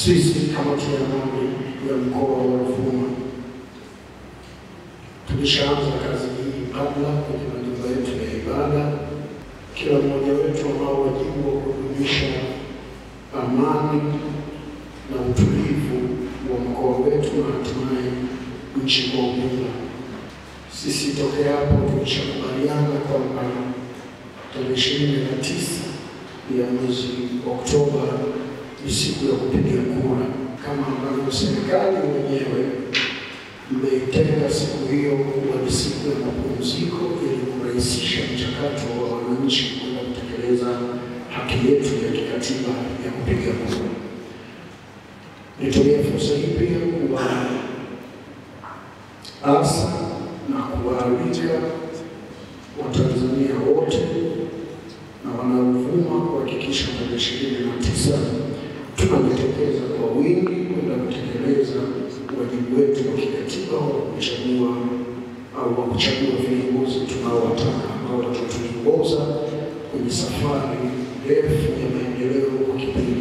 Sisi kamati ya amani ya mkoa wa Ruvuma tulishaanza kazi hii kabla kwenye majumba yetu ya ibada. Kila mmoja wetu ambao wajibu wa kudumisha amani na utulivu wa mkoa wetu na hatimaye nchi kwa ujumla. Sisi tokea hapo tulishakubaliana kwamba tarehe 29 ya mwezi Oktoba ni siku ya kupiga kura, kama ambavyo serikali wenyewe imeitenga siku hiyo kuwa ni siku ya mapumziko ili kurahisisha mchakato wa wananchi kwenda kutekeleza haki yetu ya kikatiba ya kupiga kura. Nitumie fursa hii pia kuwaasa na kuwaalika Watanzania wote na Wanaruvuma kuhakikisha tarehe 29 tunajitokeza kwa wingi kwenda kutekeleza wajibu wetu wa kikatiba wa kuchagua viongozi tunaowataka ambao watatuongoza kwenye safari ndefu ya maendeleo kwa kipindi